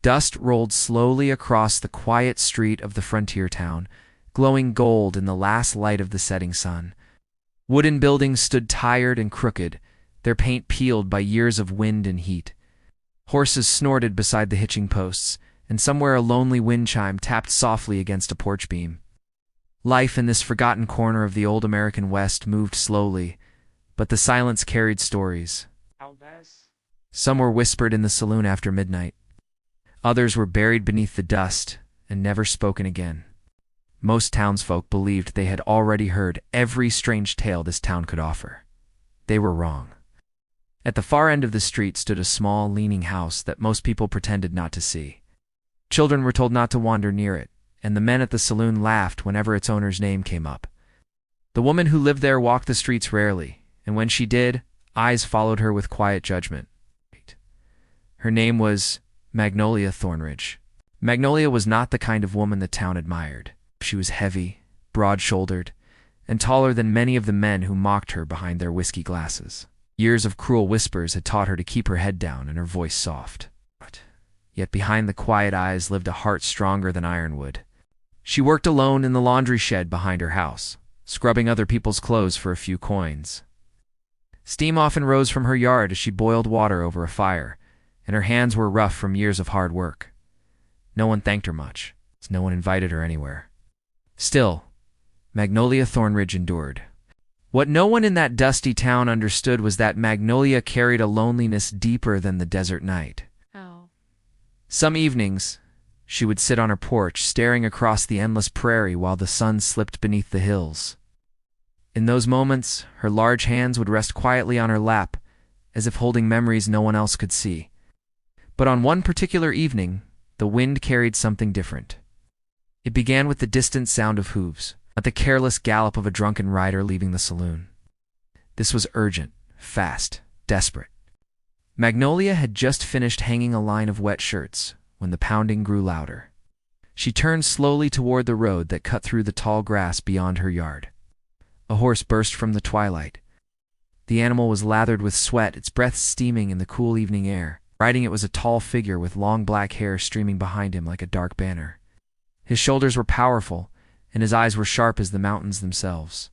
Dust rolled slowly across the quiet street of the frontier town, glowing gold in the last light of the setting sun. Wooden buildings stood tired and crooked, their paint peeled by years of wind and heat. Horses snorted beside the hitching posts, and somewhere a lonely wind chime tapped softly against a porch beam. Life in this forgotten corner of the old American West moved slowly, but the silence carried stories. Some were whispered in the saloon after midnight. Others were buried beneath the dust and never spoken again. Most townsfolk believed they had already heard every strange tale this town could offer. They were wrong. At the far end of the street stood a small, leaning house that most people pretended not to see. Children were told not to wander near it, and the men at the saloon laughed whenever its owner's name came up. The woman who lived there walked the streets rarely, and when she did, eyes followed her with quiet judgment. Her name was Magnolia Thornridge. Magnolia was not the kind of woman the town admired. She was heavy, broad-shouldered, and taller than many of the men who mocked her behind their whiskey glasses. Years of cruel whispers had taught her to keep her head down and her voice soft. Yet behind the quiet eyes lived a heart stronger than ironwood. She worked alone in the laundry shed behind her house, scrubbing other people's clothes for a few coins. Steam often rose from her yard as she boiled water over a fire, and her hands were rough from years of hard work. No one thanked her much, as no one invited her anywhere. Still, Magnolia Thornridge endured. What no one in that dusty town understood was that Magnolia carried a loneliness deeper than the desert night. Some evenings, she would sit on her porch, staring across the endless prairie while the sun slipped beneath the hills. In those moments, her large hands would rest quietly on her lap, as if holding memories no one else could see. But on one particular evening, the wind carried something different. It began with the distant sound of hooves, not the careless gallop of a drunken rider leaving the saloon. This was urgent, fast, desperate. Magnolia had just finished hanging a line of wet shirts when the pounding grew louder. She turned slowly toward the road that cut through the tall grass beyond her yard. A horse burst from the twilight. The animal was lathered with sweat, its breath steaming in the cool evening air. Riding it was a tall figure with long black hair streaming behind him like a dark banner. His shoulders were powerful, and his eyes were sharp as the mountains themselves.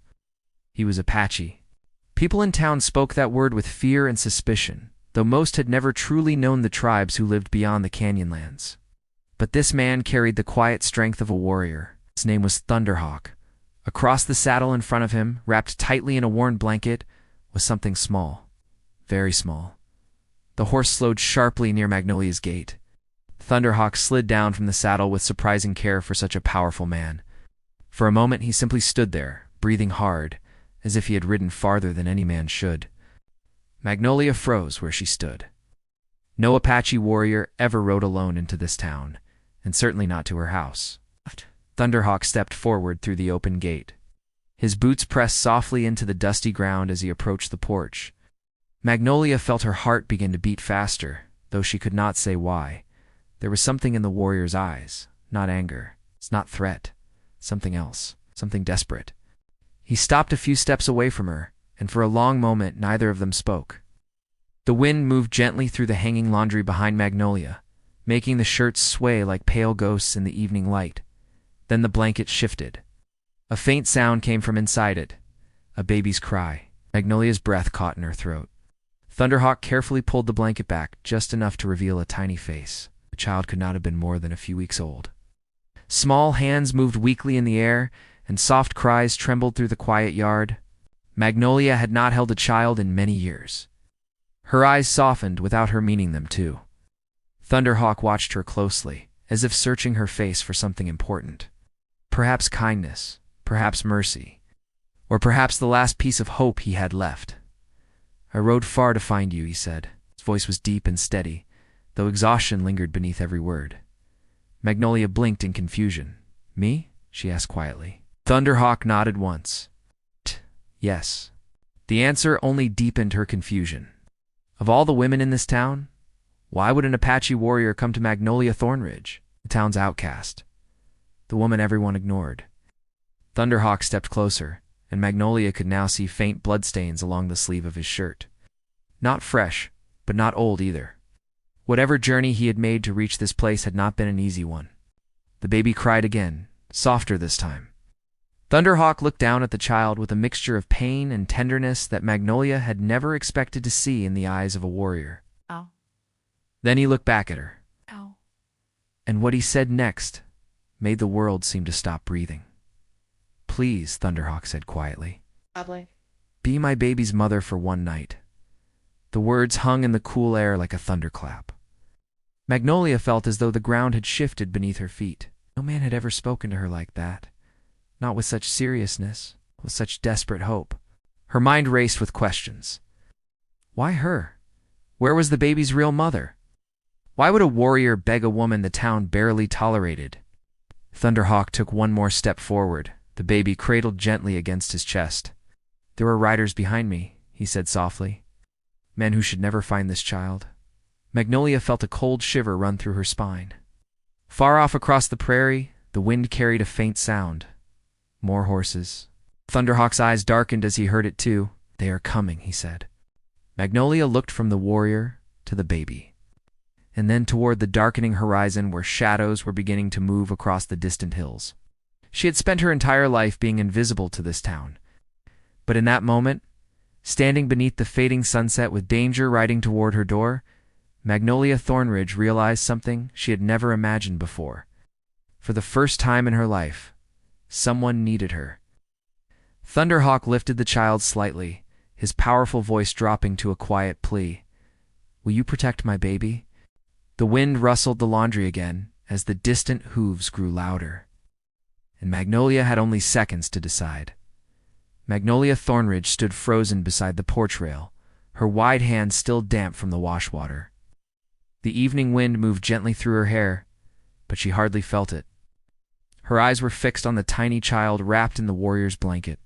He was Apache. People in town spoke that word with fear and suspicion, though most had never truly known the tribes who lived beyond the canyonlands. But this man carried the quiet strength of a warrior. His name was Thunderhawk. Across the saddle in front of him, wrapped tightly in a worn blanket, was something small, very small. The horse slowed sharply near Magnolia's gate. Thunderhawk slid down from the saddle with surprising care for such a powerful man. For a moment he simply stood there, breathing hard, as if he had ridden farther than any man should. Magnolia froze where she stood. No Apache warrior ever rode alone into this town, and certainly not to her house. Thunderhawk stepped forward through the open gate. His boots pressed softly into the dusty ground as he approached the porch. Magnolia felt her heart begin to beat faster, though she could not say why. There was something in the warrior's eyes, not anger, not threat, something else, something desperate. He stopped a few steps away from her, and for a long moment neither of them spoke. The wind moved gently through the hanging laundry behind Magnolia, making the shirts sway like pale ghosts in the evening light. Then the blanket shifted. A faint sound came from inside it, a baby's cry. Magnolia's breath caught in her throat. Thunderhawk carefully pulled the blanket back, just enough to reveal a tiny face. The child could not have been more than a few weeks old. Small hands moved weakly in the air, and soft cries trembled through the quiet yard. Magnolia had not held a child in many years. Her eyes softened without her meaning them to. Thunderhawk watched her closely, as if searching her face for something important. Perhaps kindness, perhaps mercy, or perhaps the last piece of hope he had left. "I rode far to find you," he said. His voice was deep and steady, though exhaustion lingered beneath every word. Magnolia blinked in confusion. "Me?" she asked quietly. Thunderhawk nodded once. "Yes." The answer only deepened her confusion. Of all the women in this town, why would an Apache warrior come to Magnolia Thornridge, the town's outcast? The woman everyone ignored. Thunderhawk stepped closer, and Magnolia could now see faint bloodstains along the sleeve of his shirt. Not fresh, but not old either. Whatever journey he had made to reach this place had not been an easy one. The baby cried again, softer this time. Thunderhawk looked down at the child with a mixture of pain and tenderness that Magnolia had never expected to see in the eyes of a warrior. Ow. Then he looked back at her. Ow. And what he said next made the world seem to stop breathing. "Please," Thunderhawk said quietly. Cowboy. "Be my baby's mother for one night." The words hung in the cool air like a thunderclap. Magnolia felt as though the ground had shifted beneath her feet. No man had ever spoken to her like that. Not with such seriousness, with such desperate hope. Her mind raced with questions. Why her? Where was the baby's real mother? Why would a warrior beg a woman the town barely tolerated? Thunderhawk took one more step forward, the baby cradled gently against his chest. "There are riders behind me," he said softly. "Men who should never find this child." Magnolia felt a cold shiver run through her spine. Far off across the prairie, the wind carried a faint sound. More horses. Thunderhawk's eyes darkened as he heard it too. "They are coming," he said. Magnolia looked from the warrior to the baby, and then toward the darkening horizon where shadows were beginning to move across the distant hills. She had spent her entire life being invisible to this town. But in that moment, standing beneath the fading sunset with danger riding toward her door, Magnolia Thornridge realized something she had never imagined before. For the first time in her life, someone needed her. Thunderhawk lifted the child slightly, his powerful voice dropping to a quiet plea. "Will you protect my baby?" The wind rustled the laundry again as the distant hooves grew louder. And Magnolia had only seconds to decide. Magnolia Thornridge stood frozen beside the porch rail, her wide hands still damp from the wash water. The evening wind moved gently through her hair, but she hardly felt it. Her eyes were fixed on the tiny child wrapped in the warrior's blanket.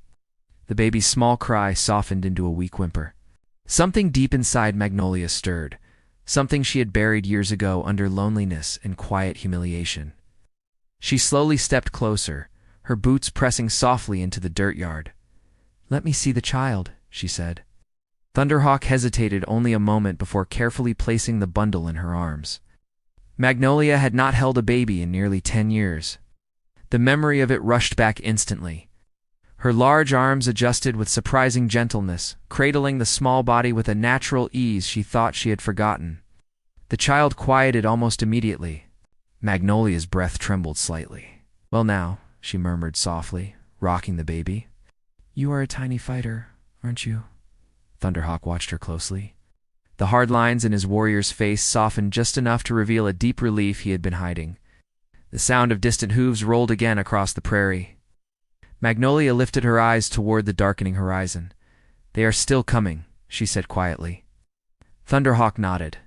The baby's small cry softened into a weak whimper. Something deep inside Magnolia stirred, something she had buried years ago under loneliness and quiet humiliation. She slowly stepped closer, her boots pressing softly into the dirt yard. "Let me see the child," she said. Thunderhawk hesitated only a moment before carefully placing the bundle in her arms. Magnolia had not held a baby in nearly 10 years. The memory of it rushed back instantly. Her large arms adjusted with surprising gentleness, cradling the small body with a natural ease she thought she had forgotten. The child quieted almost immediately. Magnolia's breath trembled slightly. "Well now," she murmured softly, rocking the baby. "You are a tiny fighter, aren't you?" Thunderhawk watched her closely. The hard lines in his warrior's face softened just enough to reveal a deep relief he had been hiding. The sound of distant hooves rolled again across the prairie. Magnolia lifted her eyes toward the darkening horizon. "They are still coming," she said quietly. Thunderhawk nodded.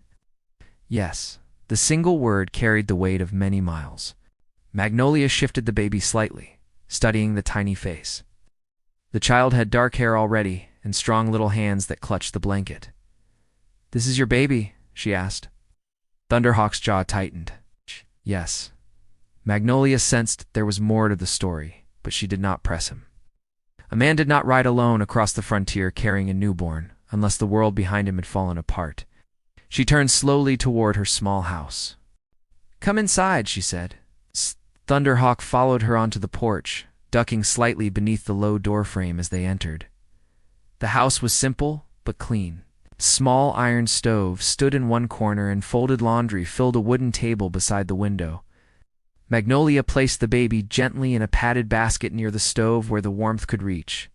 Yes, the single word carried the weight of many miles. Magnolia shifted the baby slightly, studying the tiny face. The child had dark hair already and strong little hands that clutched the blanket. "This is your baby?" she asked. Thunderhawk's jaw tightened. "Yes." Magnolia sensed there was more to the story, but she did not press him. A man did not ride alone across the frontier carrying a newborn, unless the world behind him had fallen apart. She turned slowly toward her small house. "Come inside," she said. Thunderhawk followed her onto the porch, ducking slightly beneath the low doorframe as they entered. The house was simple, but clean. Small iron stove stood in one corner and folded laundry filled a wooden table beside the window. Magnolia placed the baby gently in a padded basket near the stove where the warmth could reach.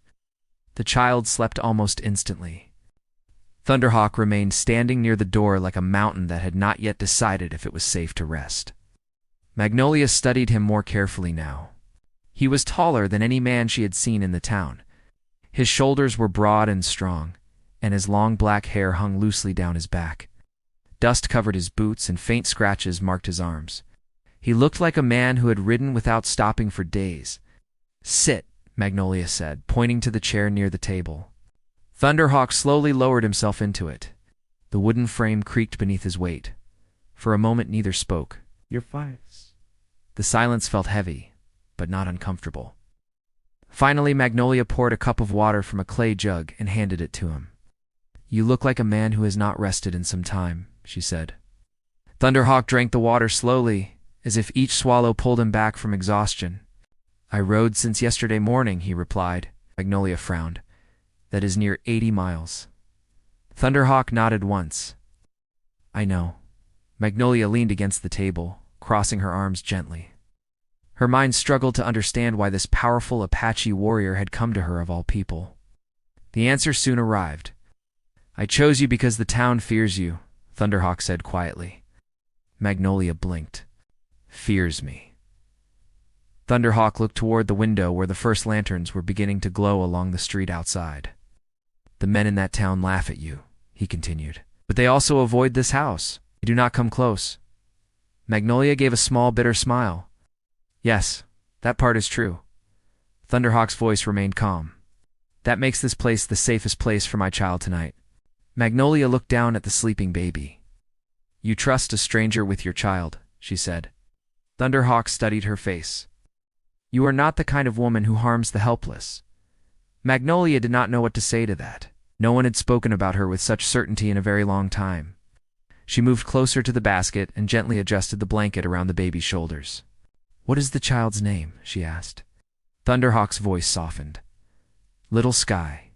The child slept almost instantly. Thunderhawk remained standing near the door like a mountain that had not yet decided if it was safe to rest. Magnolia studied him more carefully now. He was taller than any man she had seen in the town. His shoulders were broad and strong, and his long black hair hung loosely down his back. Dust covered his boots and faint scratches marked his arms. He looked like a man who had ridden without stopping for days. "Sit," Magnolia said, pointing to the chair near the table. Thunderhawk slowly lowered himself into it. The wooden frame creaked beneath his weight. For a moment neither spoke. "You're fine." The silence felt heavy, but not uncomfortable. Finally, Magnolia poured a cup of water from a clay jug and handed it to him. "You look like a man who has not rested in some time," she said. Thunderhawk drank the water slowly, as if each swallow pulled him back from exhaustion. I rode since yesterday morning, he replied. Magnolia frowned. That is near 80 miles. Thunderhawk nodded once. I know. Magnolia leaned against the table, crossing her arms gently. Her mind struggled to understand why this powerful Apache warrior had come to her of all people. The answer soon arrived. I chose you because the town fears you, Thunderhawk said quietly. Magnolia blinked. Fears me. Thunderhawk looked toward the window where the first lanterns were beginning to glow along the street outside. The men in that town laugh at you, he continued. But they also avoid this house. They do not come close. Magnolia gave a small, bitter smile. Yes, that part is true. Thunderhawk's voice remained calm. That makes this place the safest place for my child tonight. Magnolia looked down at the sleeping baby. You trust a stranger with your child, she said. Thunderhawk studied her face. You are not the kind of woman who harms the helpless. Magnolia did not know what to say to that. No one had spoken about her with such certainty in a very long time. She moved closer to the basket and gently adjusted the blanket around the baby's shoulders. What is the child's name? She asked. Thunderhawk's voice softened. Little Sky.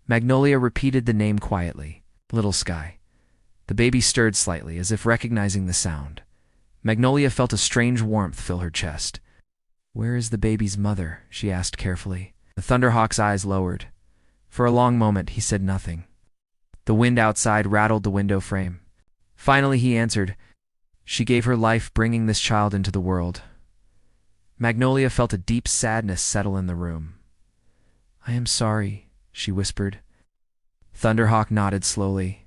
Magnolia repeated the name quietly. Little Sky. The baby stirred slightly, as if recognizing the sound. Magnolia felt a strange warmth fill her chest. Where is the baby's mother? She asked carefully. The Thunderhawk's eyes lowered. For a long moment, he said nothing. The wind outside rattled the window frame. Finally, he answered, She gave her life bringing this child into the world. Magnolia felt a deep sadness settle in the room. I am sorry, she whispered. Thunderhawk nodded slowly.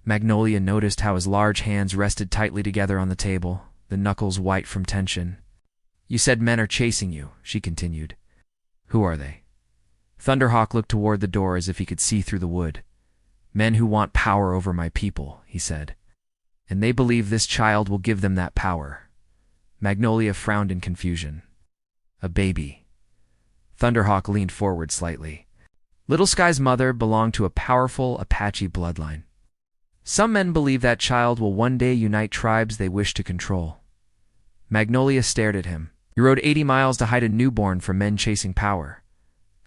Magnolia noticed how his large hands rested tightly together on the table, the knuckles white from tension. You said men are chasing you, she continued. Who are they? Thunderhawk looked toward the door as if he could see through the wood. Men who want power over my people, he said. And they believe this child will give them that power. Magnolia frowned in confusion. A baby. Thunderhawk leaned forward slightly. Little Sky's mother belonged to a powerful Apache bloodline. Some men believe that child will one day unite tribes they wish to control. Magnolia stared at him. You rode 80 miles to hide a newborn from men chasing power.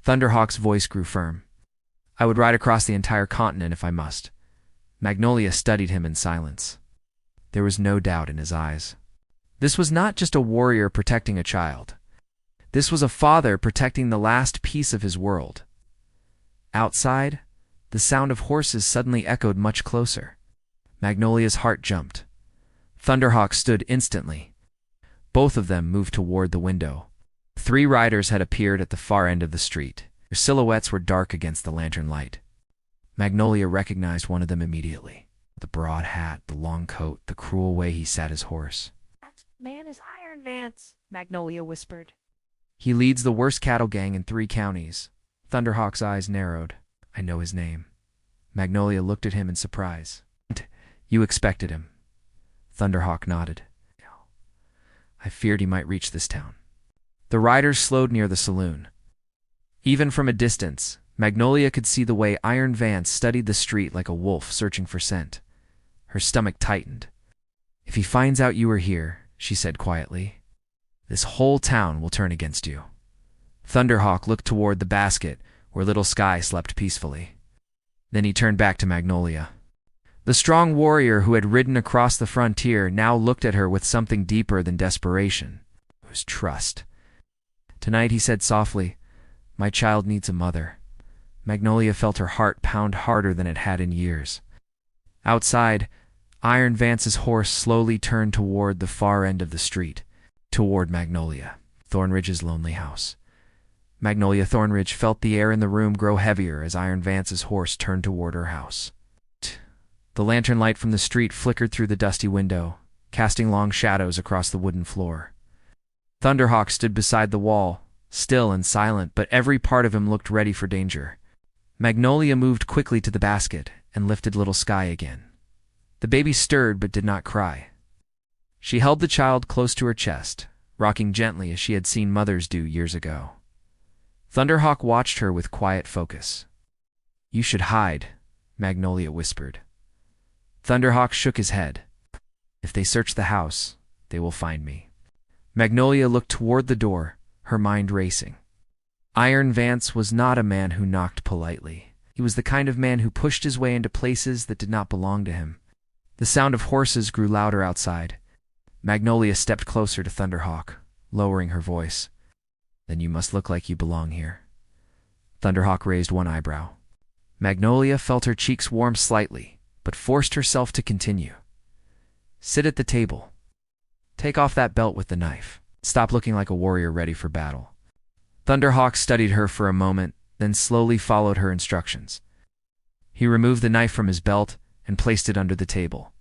Thunderhawk's voice grew firm. I would ride across the entire continent if I must. Magnolia studied him in silence. There was no doubt in his eyes. This was not just a warrior protecting a child. This was a father protecting the last piece of his world. Outside, the sound of horses suddenly echoed much closer. Magnolia's heart jumped. Thunderhawk stood instantly. Both of them moved toward the window. 3 riders had appeared at the far end of the street. Their silhouettes were dark against the lantern light. Magnolia recognized one of them immediately. The broad hat, the long coat, the cruel way he sat his horse. That man is Iron Vance, Magnolia whispered. He leads the worst cattle gang in 3 counties. Thunderhawk's eyes narrowed. I know his name. Magnolia looked at him in surprise. You expected him. Thunderhawk nodded. I feared he might reach this town. The riders slowed near the saloon. Even from a distance, Magnolia could see the way Iron Vance studied the street like a wolf searching for scent. Her stomach tightened. If he finds out you are here, she said quietly, this whole town will turn against you. Thunderhawk looked toward the basket where Little Sky slept peacefully. Then he turned back to Magnolia. The strong warrior who had ridden across the frontier now looked at her with something deeper than desperation. It was trust. Tonight, he said softly, my child needs a mother. Magnolia felt her heart pound harder than it had in years. Outside, Iron Vance's horse slowly turned toward the far end of the street, toward Magnolia, Thornridge's lonely house. Magnolia Thornridge felt the air in the room grow heavier as Iron Vance's horse turned toward her house. The lantern light from the street flickered through the dusty window, casting long shadows across the wooden floor. Thunderhawk stood beside the wall, still and silent, but every part of him looked ready for danger. Magnolia moved quickly to the basket and lifted Little Sky again. The baby stirred but did not cry. She held the child close to her chest, rocking gently as she had seen mothers do years ago. Thunderhawk watched her with quiet focus. You should hide, Magnolia whispered. Thunderhawk shook his head. If they search the house, they will find me. Magnolia looked toward the door, her mind racing. Iron Vance was not a man who knocked politely. He was the kind of man who pushed his way into places that did not belong to him. The sound of horses grew louder outside. Magnolia stepped closer to Thunderhawk, lowering her voice. Then you must look like you belong here. Thunderhawk raised one eyebrow. Magnolia felt her cheeks warm slightly, but forced herself to continue. Sit at the table. Take off that belt with the knife. Stop looking like a warrior ready for battle. Thunderhawk studied her for a moment, then slowly followed her instructions. He removed the knife from his belt and placed it under the table.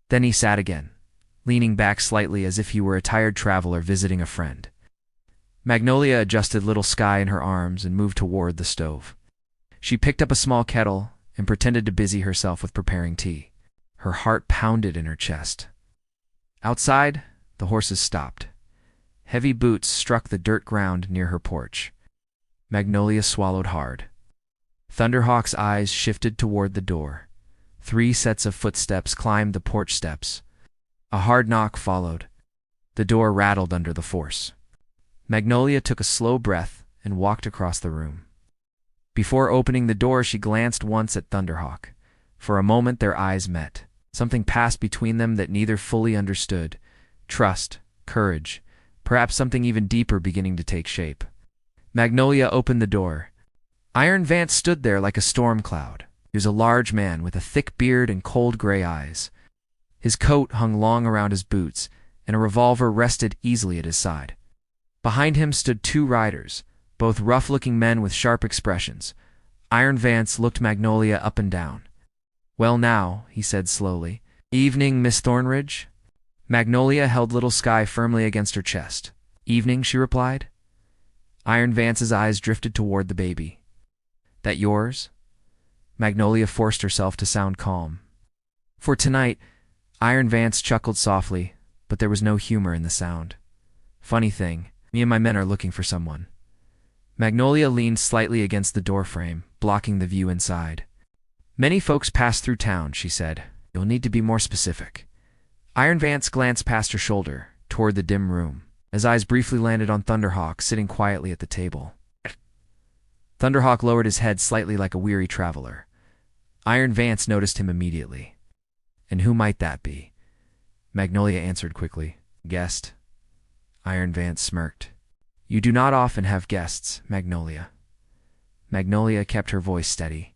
Then he sat again, leaning back slightly as if he were a tired traveler visiting a friend. Magnolia adjusted Little Sky in her arms and moved toward the stove. She picked up a small kettle and pretended to busy herself with preparing tea. Her heart pounded in her chest. Outside, the horses stopped. Heavy boots struck the dirt ground near her porch. Magnolia swallowed hard. Thunderhawk's eyes shifted toward the door. 3 sets of footsteps climbed the porch steps. A hard knock followed. The door rattled under the force. Magnolia took a slow breath and walked across the room. Before opening the door, she glanced once at Thunderhawk. For a moment their eyes met. Something passed between them that neither fully understood. Trust, courage, perhaps something even deeper beginning to take shape. Magnolia opened the door. Iron Vance stood there like a storm cloud. He was a large man with a thick beard and cold gray eyes. His coat hung long around his boots, and a revolver rested easily at his side. Behind him stood 2 riders, both rough-looking men with sharp expressions. Iron Vance looked Magnolia up and down. "Well now," he said slowly. "Evening, Miss Thornridge?" Magnolia held Little Sky firmly against her chest. "Evening," she replied. Iron Vance's eyes drifted toward the baby. "That yours?" Magnolia forced herself to sound calm. For tonight, Iron Vance chuckled softly, but there was no humor in the sound. "Funny thing, me and my men are looking for someone." Magnolia leaned slightly against the doorframe, blocking the view inside. "Many folks pass through town," she said. "You'll need to be more specific." Iron Vance glanced past her shoulder, toward the dim room. His eyes briefly landed on Thunderhawk, sitting quietly at the table. Thunderhawk lowered his head slightly like a weary traveler. Iron Vance noticed him immediately. "And who might that be?" Magnolia answered quickly. "Guest." Iron Vance smirked. "You do not often have guests, Magnolia." Magnolia kept her voice steady.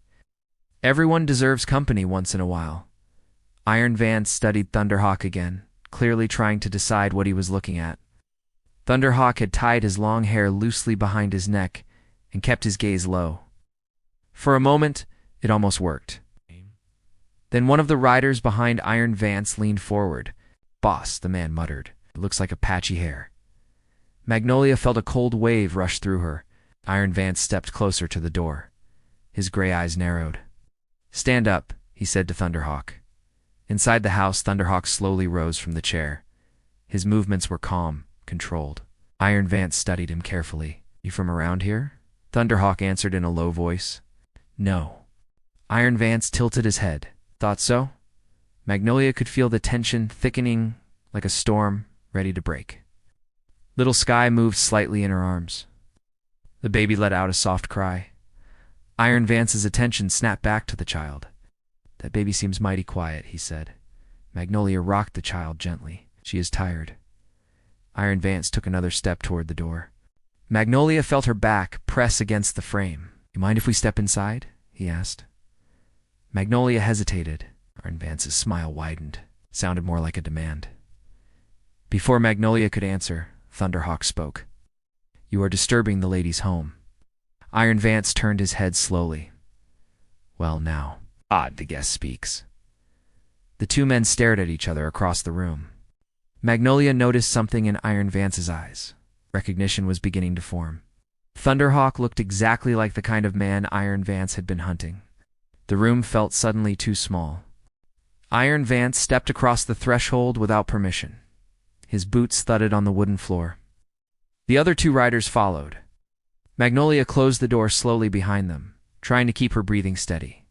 "Everyone deserves company once in a while." Iron Vance studied Thunderhawk again, clearly trying to decide what he was looking at. Thunderhawk had tied his long hair loosely behind his neck and kept his gaze low. For a moment, it almost worked. Then one of the riders behind Iron Vance leaned forward. "Boss," the man muttered. "It looks like Apache hair." Magnolia felt a cold wave rush through her. Iron Vance stepped closer to the door. His gray eyes narrowed. "Stand up," he said to Thunderhawk. Inside the house, Thunderhawk slowly rose from the chair. His movements were calm, controlled. Iron Vance studied him carefully. "You from around here?" Thunderhawk answered in a low voice. "No." Iron Vance tilted his head. "Thought so?" Magnolia could feel the tension thickening like a storm ready to break. Little Sky moved slightly in her arms. The baby let out a soft cry. Iron Vance's attention snapped back to the child. "That baby seems mighty quiet," he said. Magnolia rocked the child gently. "She is tired." Iron Vance took another step toward the door. Magnolia felt her back press against the frame. "You mind if we step inside?" he asked. Magnolia hesitated. Iron Vance's smile widened. It sounded more like a demand. Before Magnolia could answer, Thunderhawk spoke. "You are disturbing the lady's home." Iron Vance turned his head slowly. "Well now, odd, the guest speaks." The 2 men stared at each other across the room. Magnolia noticed something in Iron Vance's eyes. Recognition was beginning to form. Thunderhawk looked exactly like the kind of man Iron Vance had been hunting. The room felt suddenly too small. Iron Vance stepped across the threshold without permission. His boots thudded on the wooden floor. The other 2 riders followed. Magnolia closed the door slowly behind them, trying to keep her breathing steady.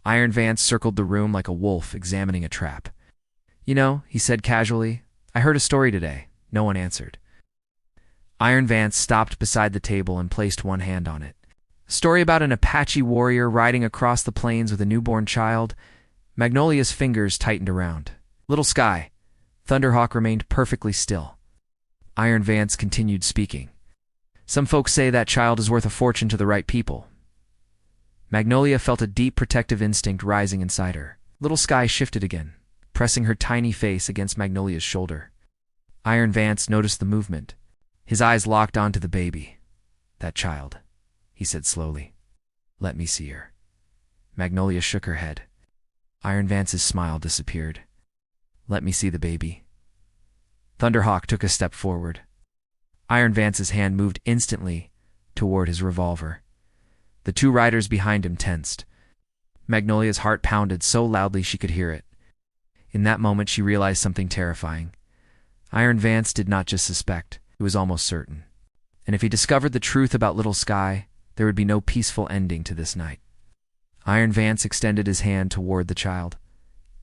Iron Vance circled the room like a wolf examining a trap. You know, he said casually, I heard a story today. No one answered. Iron Vance stopped beside the table and placed one hand on it. A story about an Apache warrior riding across the plains with a newborn child. Magnolia's fingers tightened around. Little Sky. Thunderhawk remained perfectly still. Iron Vance continued speaking. Some folks say that child is worth a fortune to the right people. Magnolia felt a deep protective instinct rising inside her. Little Sky shifted again, pressing her tiny face against Magnolia's shoulder. Iron Vance noticed the movement. His eyes locked onto the baby. That child, he said slowly. Let me see her. Magnolia shook her head. Iron Vance's smile disappeared. Let me see the baby. Thunderhawk took a step forward. Iron Vance's hand moved instantly toward his revolver. The two riders behind him tensed. Magnolia's heart pounded so loudly she could hear it. In that moment she realized something terrifying. Iron Vance did not just suspect, it was almost certain. And if he discovered the truth about Little Sky, there would be no peaceful ending to this night. Iron Vance extended his hand toward the child.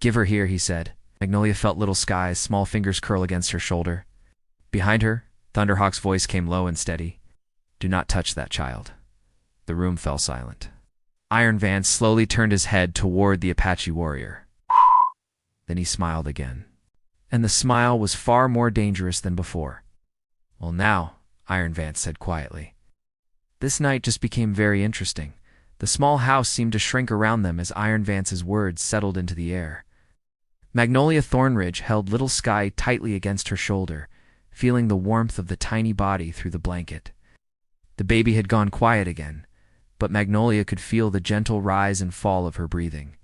Give her here, he said. Magnolia felt Little Sky's small fingers curl against her shoulder. Behind her, Thunderhawk's voice came low and steady. Do not touch that child. The room fell silent. Iron Vance slowly turned his head toward the Apache warrior. Then he smiled again. And the smile was far more dangerous than before. Well now, Iron Vance said quietly. This night just became very interesting. The small house seemed to shrink around them as Iron Vance's words settled into the air. Magnolia Thornridge held Little Sky tightly against her shoulder, feeling the warmth of the tiny body through the blanket. The baby had gone quiet again, but Magnolia could feel the gentle rise and fall of her breathing.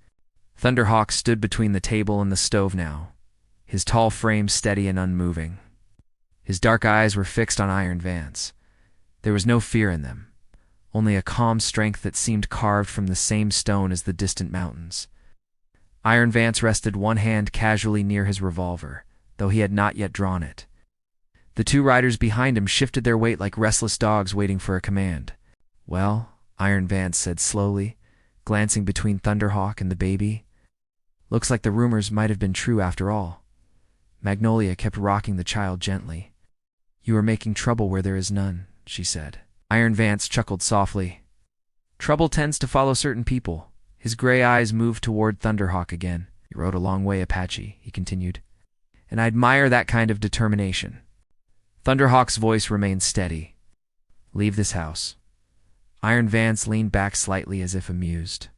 Thunderhawk stood between the table and the stove now, his tall frame steady and unmoving. His dark eyes were fixed on Iron Vance. There was no fear in them, only a calm strength that seemed carved from the same stone as the distant mountains. Iron Vance rested one hand casually near his revolver, though he had not yet drawn it. The two riders behind him shifted their weight like restless dogs waiting for a command. Well, Iron Vance said slowly, glancing between Thunderhawk and the baby. Looks like the rumors might have been true after all. Magnolia kept rocking the child gently. You are making trouble where there is none, she said. Iron Vance chuckled softly. Trouble tends to follow certain people. His gray eyes moved toward Thunderhawk again. You rode a long way, Apache, he continued. And I admire that kind of determination. Thunderhawk's voice remained steady. Leave this house. Iron Vance leaned back slightly as if amused.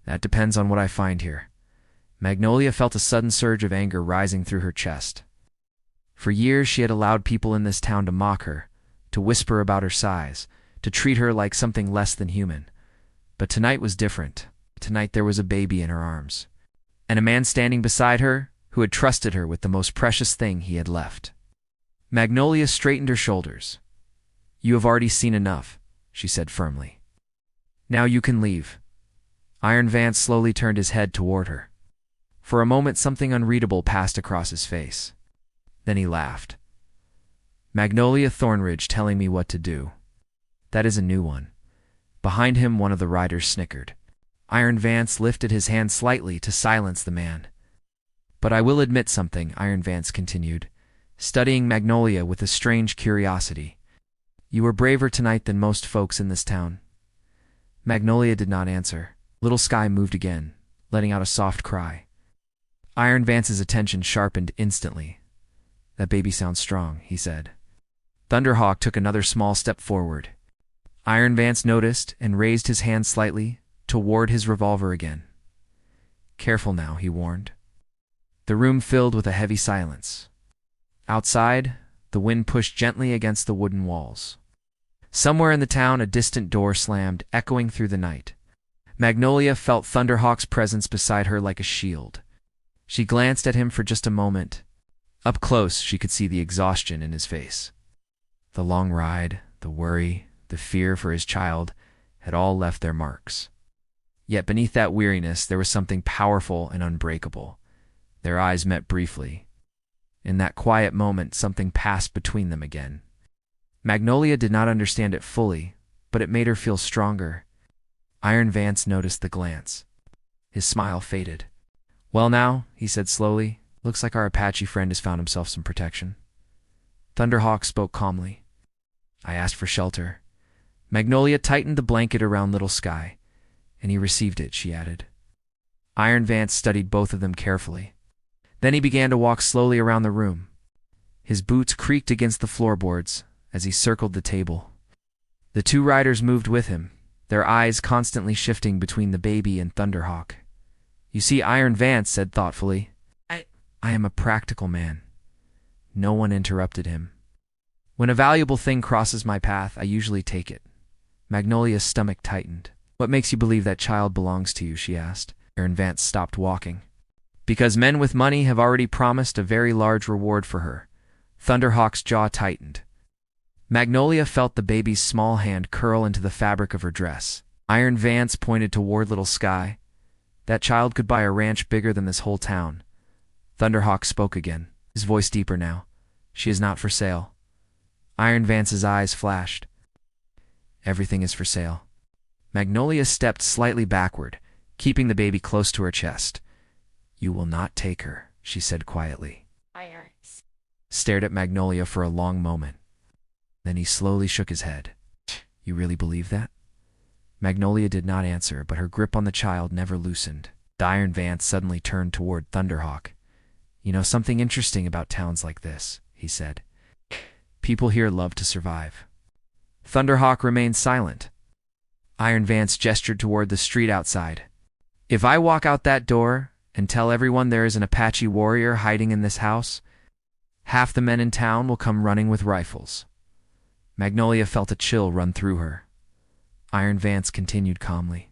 That depends on what I find here. Magnolia felt a sudden surge of anger rising through her chest. For years she had allowed people in this town to mock her, to whisper about her size, to treat her like something less than human. But tonight was different. Tonight there was a baby in her arms, and a man standing beside her who had trusted her with the most precious thing he had left. Magnolia straightened her shoulders. You have already seen enough, she said firmly. Now you can leave. Iron Vance slowly turned his head toward her. For a moment something unreadable passed across his face. Then he laughed. Magnolia Thornridge telling me what to do. That is a new one. Behind him one of the riders snickered. Iron Vance lifted his hand slightly to silence the man. But I will admit something, Iron Vance continued, studying Magnolia with a strange curiosity. You were braver tonight than most folks in this town. Magnolia did not answer. Little Sky moved again, letting out a soft cry. Iron Vance's attention sharpened instantly. That baby sounds strong, he said. Thunderhawk took another small step forward. Iron Vance noticed and raised his hand slightly toward his revolver again. Careful now, he warned. The room filled with a heavy silence. Outside, the wind pushed gently against the wooden walls. Somewhere in the town, a distant door slammed, echoing through the night. Magnolia felt Thunderhawk's presence beside her like a shield. She glanced at him for just a moment. Up close, she could see the exhaustion in his face. The long ride, the worry, the fear for his child had all left their marks. Yet beneath that weariness, there was something powerful and unbreakable. Their eyes met briefly. In that quiet moment, something passed between them again. Magnolia did not understand it fully, but it made her feel stronger. Iron Vance noticed the glance. His smile faded. Well now, he said slowly, Looks like our Apache friend has found himself some protection. Thunderhawk spoke calmly. I asked for shelter. Magnolia tightened the blanket around Little Sky, and he received it, she added. Iron Vance studied both of them carefully. Then he began to walk slowly around the room. His boots creaked against the floorboards as he circled the table. The two riders moved with him, their eyes constantly shifting between the baby and Thunderhawk. You see, Iron Vance said thoughtfully, I am a practical man. No one interrupted him. When a valuable thing crosses my path, I usually take it. Magnolia's stomach tightened. What makes you believe that child belongs to you, she asked. Iron Vance stopped walking. Because men with money have already promised a very large reward for her. Thunderhawk's jaw tightened. Magnolia felt the baby's small hand curl into the fabric of her dress. Iron Vance pointed toward Little Sky. That child could buy a ranch bigger than this whole town. Thunderhawk spoke again, his voice deeper now. She is not for sale. Iron Vance's eyes flashed. Everything is for sale. Magnolia stepped slightly backward, keeping the baby close to her chest. You will not take her, she said quietly. Iron Stared at Magnolia for a long moment. Then he slowly shook his head. You really believe that? Magnolia did not answer, but her grip on the child never loosened. Iron Vance suddenly turned toward Thunderhawk. You know something interesting about towns like this, he said. People here love to survive. Thunderhawk remained silent. Iron Vance gestured toward the street outside. If I walk out that door and tell everyone there is an Apache warrior hiding in this house, half the men in town will come running with rifles. Magnolia felt a chill run through her. Iron Vance continued calmly.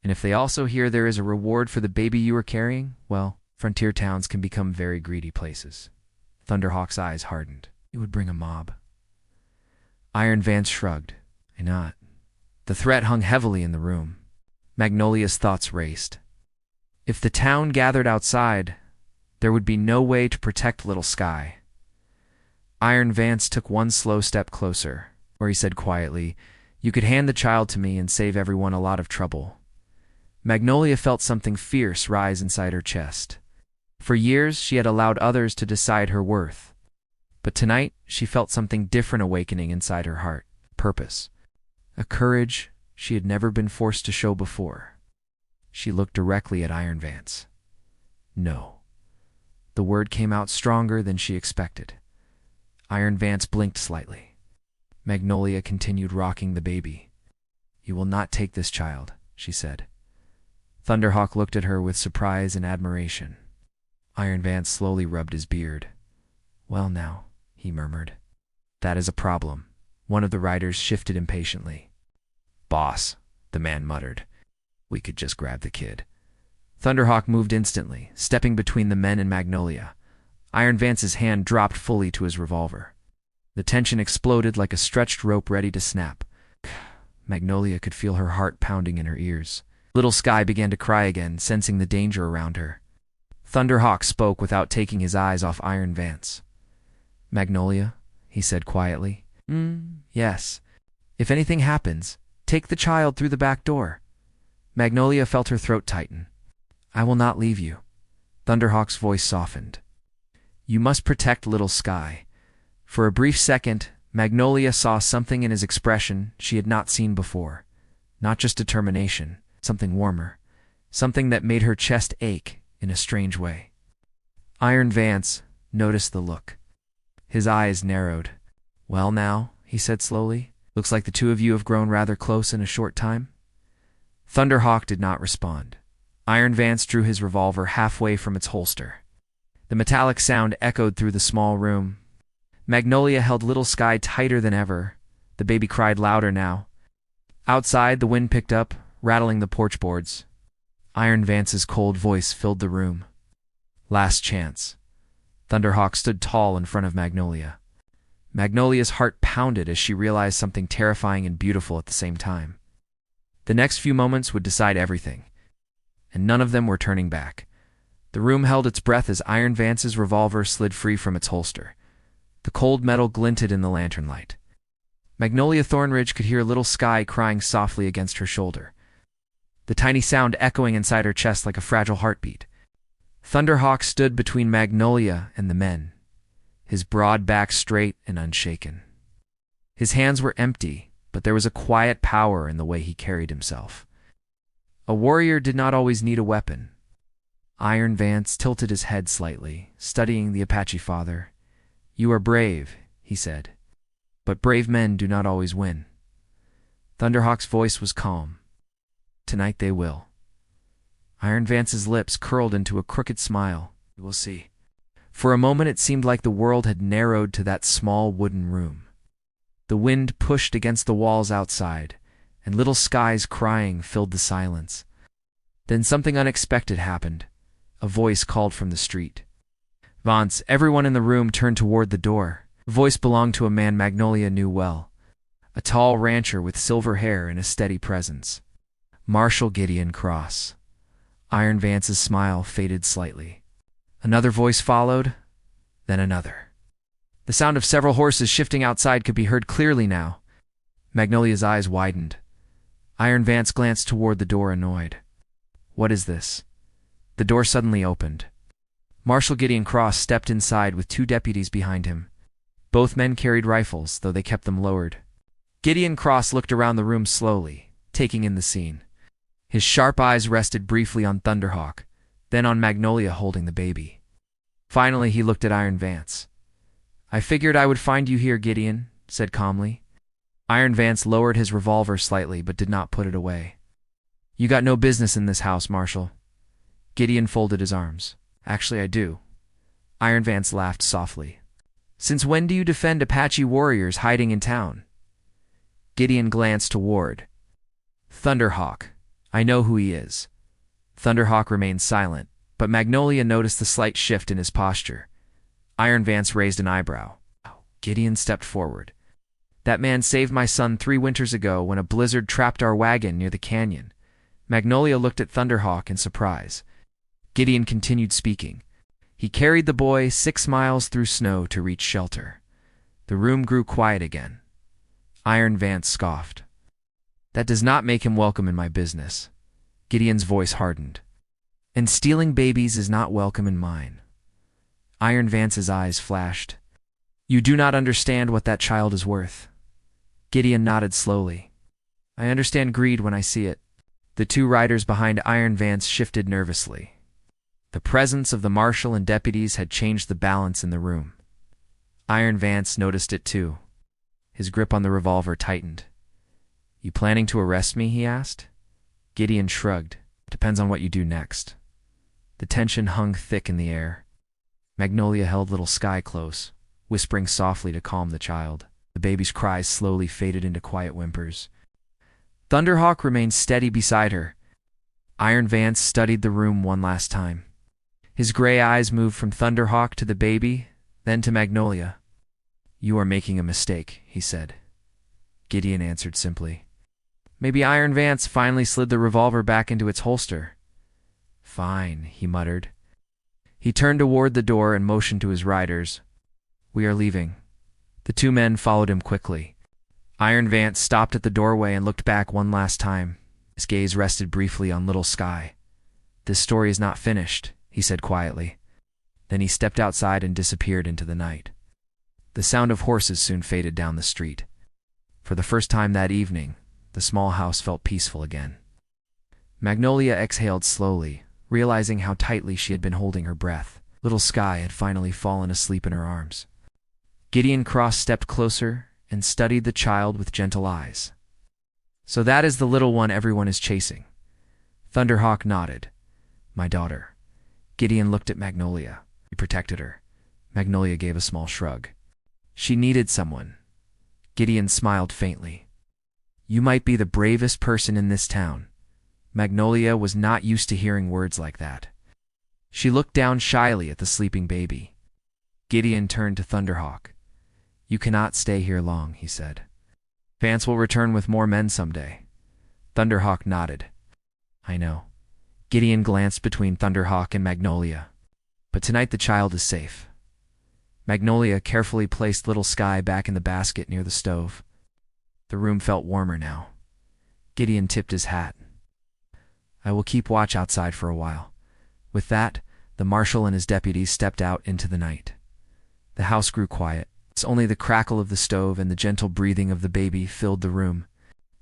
And if they also hear there is a reward for the baby you are carrying, well, frontier towns can become very greedy places. Thunderhawk's eyes hardened. It would bring a mob. Iron Vance shrugged. Why not? The threat hung heavily in the room. Magnolia's thoughts raced. If the town gathered outside, there would be no way to protect Little Sky. Iron Vance took one slow step closer, where he said quietly, You could hand the child to me and save everyone a lot of trouble. Magnolia felt something fierce rise inside her chest. For years, she had allowed others to decide her worth. But tonight, she felt something different awakening inside her heart. Purpose. A courage she had never been forced to show before. She looked directly at Iron Vance. No. The word came out stronger than she expected. Iron Vance blinked slightly. Magnolia continued rocking the baby. You will not take this child, she said. Thunderhawk looked at her with surprise and admiration. Iron Vance slowly rubbed his beard. Well now, he murmured. That is a problem. One of the riders shifted impatiently. Boss, the man muttered. We could just grab the kid. Thunderhawk moved instantly, stepping between the men and Magnolia. Iron Vance's hand dropped fully to his revolver. The tension exploded like a stretched rope ready to snap. Magnolia could feel her heart pounding in her ears. Little Sky began to cry again, sensing the danger around her. Thunderhawk spoke without taking his eyes off Iron Vance. Magnolia, he said quietly. Yes. If anything happens, take the child through the back door. Magnolia felt her throat tighten. I will not leave you. Thunderhawk's voice softened. You must protect Little Sky. For a brief second, Magnolia saw something in his expression she had not seen before. Not just determination, something warmer. Something that made her chest ache in a strange way. Iron Vance noticed the look. His eyes narrowed. Well now, he said slowly, looks like the two of you have grown rather close in a short time. Thunderhawk did not respond. Iron Vance drew his revolver halfway from its holster. The metallic sound echoed through the small room. Magnolia held Little Sky tighter than ever. The baby cried louder now. Outside, the wind picked up, rattling the porch boards. Iron Vance's cold voice filled the room. Last chance. Thunderhawk stood tall in front of Magnolia. Magnolia's heart pounded as she realized something terrifying and beautiful at the same time. The next few moments would decide everything, and none of them were turning back. The room held its breath as Iron Vance's revolver slid free from its holster. The cold metal glinted in the lantern light. Magnolia Thornridge could hear Little Sky crying softly against her shoulder, the tiny sound echoing inside her chest like a fragile heartbeat. Thunderhawk stood between Magnolia and the men, his broad back straight and unshaken. His hands were empty, but there was a quiet power in the way he carried himself. A warrior did not always need a weapon. Iron Vance tilted his head slightly, studying the Apache father. "You are brave," he said, "but brave men do not always win." Thunderhawk's voice was calm. "Tonight they will." Iron Vance's lips curled into a crooked smile. "You will see." For a moment it seemed like the world had narrowed to that small wooden room. The wind pushed against the walls outside, and Little Sky's crying filled the silence. Then something unexpected happened. A voice called from the street. "Vance!" Everyone in the room turned toward the door. The voice belonged to a man Magnolia knew well, a tall rancher with silver hair and a steady presence. Marshal Gideon Cross. Iron Vance's smile faded slightly. Another voice followed, then another. The sound of several horses shifting outside could be heard clearly now. Magnolia's eyes widened. Iron Vance glanced toward the door, annoyed. "What is this?" The door suddenly opened. Marshal Gideon Cross stepped inside with 2 deputies behind him. Both men carried rifles, though they kept them lowered. Gideon Cross looked around the room slowly, taking in the scene. His sharp eyes rested briefly on Thunderhawk, then on Magnolia holding the baby. Finally, he looked at Iron Vance. "I figured I would find you here, Gideon," said calmly. Iron Vance lowered his revolver slightly but did not put it away. "You got no business in this house, Marshal." Gideon folded his arms. "Actually, I do." Iron Vance laughed softly. "Since when do you defend Apache warriors hiding in town?" Gideon glanced toward Thunderhawk. "I know who he is." Thunderhawk remained silent, but Magnolia noticed the slight shift in his posture. Iron Vance raised an eyebrow. Gideon stepped forward. "That man saved my son 3 winters ago when a blizzard trapped our wagon near the canyon." Magnolia looked at Thunderhawk in surprise. Gideon continued speaking. "He carried the boy 6 miles through snow to reach shelter." The room grew quiet again. Iron Vance scoffed. "That does not make him welcome in my business." Gideon's voice hardened. "And stealing babies is not welcome in mine." Iron Vance's eyes flashed. "You do not understand what that child is worth." Gideon nodded slowly. "I understand greed when I see it." The 2 riders behind Iron Vance shifted nervously. The presence of the marshal and deputies had changed the balance in the room. Iron Vance noticed it too. His grip on the revolver tightened. "You planning to arrest me?" he asked. Gideon shrugged. "Depends on what you do next." The tension hung thick in the air. Magnolia held Little Sky close, whispering softly to calm the child. The baby's cries slowly faded into quiet whimpers. Thunderhawk remained steady beside her. Iron Vance studied the room one last time. His gray eyes moved from Thunderhawk to the baby, then to Magnolia. "You are making a mistake," he said. Gideon answered simply. Maybe Iron Vance finally slid the revolver back into its holster. "Fine," he muttered. He turned toward the door and motioned to his riders. "We are leaving." The 2 men followed him quickly. Iron Vance stopped at the doorway and looked back one last time. His gaze rested briefly on Little Sky. "This story is not finished," he said quietly. Then he stepped outside and disappeared into the night. The sound of horses soon faded down the street. For the first time that evening, the small house felt peaceful again. Magnolia exhaled slowly, realizing how tightly she had been holding her breath. Little Sky had finally fallen asleep in her arms. Gideon Cross stepped closer and studied the child with gentle eyes. "So that is the little one everyone is chasing." Thunderhawk nodded. "My daughter." Gideon looked at Magnolia. He protected her. Magnolia gave a small shrug. "She needed someone." Gideon smiled faintly. "You might be the bravest person in this town." Magnolia was not used to hearing words like that. She looked down shyly at the sleeping baby. Gideon turned to Thunderhawk. "You cannot stay here long," he said. "Vance will return with more men someday." Thunderhawk nodded. "I know." Gideon glanced between Thunderhawk and Magnolia. "But tonight the child is safe." Magnolia carefully placed Little Sky back in the basket near the stove. The room felt warmer now. Gideon tipped his hat. "I will keep watch outside for a while." With that, The marshal and his deputies stepped out into the night. The house grew quiet. Only the crackle of the stove and the gentle breathing of the baby filled the room.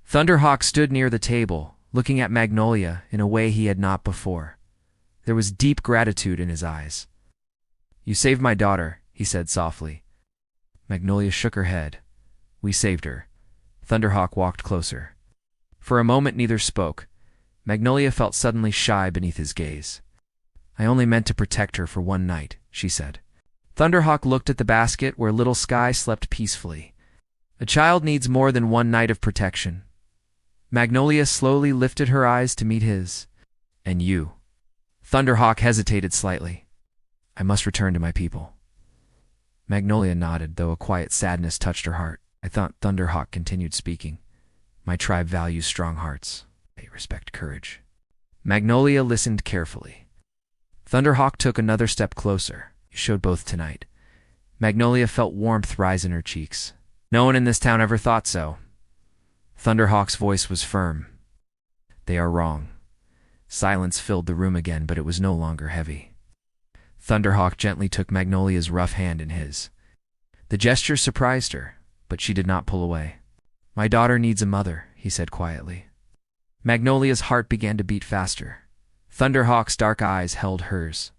Thunderhawk stood near the table, looking at Magnolia in a way he had not before. There was deep gratitude in his eyes. "You saved my daughter," he said softly. Magnolia shook her head. "We saved her." Thunderhawk walked closer. For a moment neither spoke. Magnolia felt suddenly shy beneath his gaze. "I only meant to protect her for one night," she said. Thunderhawk looked at the basket where little Sky slept peacefully. "A child needs more than one night of protection." Magnolia slowly lifted her eyes to meet his. "And you?" Thunderhawk hesitated slightly. "I must return to my people." Magnolia nodded, though a quiet sadness touched her heart. Thunderhawk continued speaking. "My tribe values strong hearts. They respect courage." Magnolia listened carefully. Thunderhawk took another step closer. "You showed both tonight." Magnolia felt warmth rise in her cheeks. "No one in this town ever thought so." Thunderhawk's voice was firm. "They are wrong." Silence filled the room again, but it was no longer heavy. Thunderhawk gently took Magnolia's rough hand in his. The gesture surprised her, but she did not pull away. "My daughter needs a mother," he said quietly. Magnolia's heart began to beat faster. Thunderhawk's dark eyes held hers.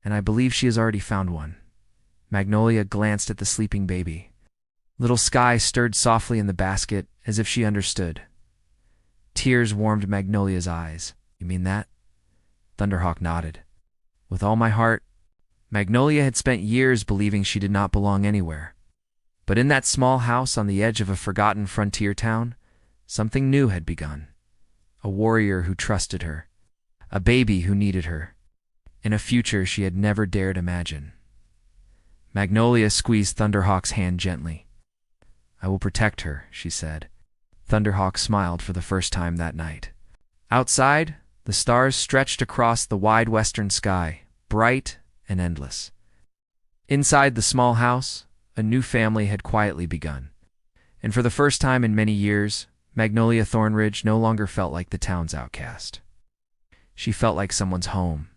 "And I believe she has already found one." Magnolia glanced at the sleeping baby. Little Sky stirred softly in the basket, as if she understood. Tears warmed Magnolia's eyes. "You mean that?" Thunderhawk nodded. "With all my heart." Magnolia had spent years believing she did not belong anywhere. But in that small house on the edge of a forgotten frontier town, something new had begun. A warrior who trusted her. A baby who needed her. In a future she had never dared imagine. Magnolia squeezed Thunderhawk's hand gently. "I will protect her," she said. Thunderhawk smiled for the first time that night. Outside, the stars stretched across the wide western sky, bright and endless. Inside the small house, a new family had quietly begun. And for the first time in many years, Magnolia Thornridge no longer felt like the town's outcast. She felt like someone's home,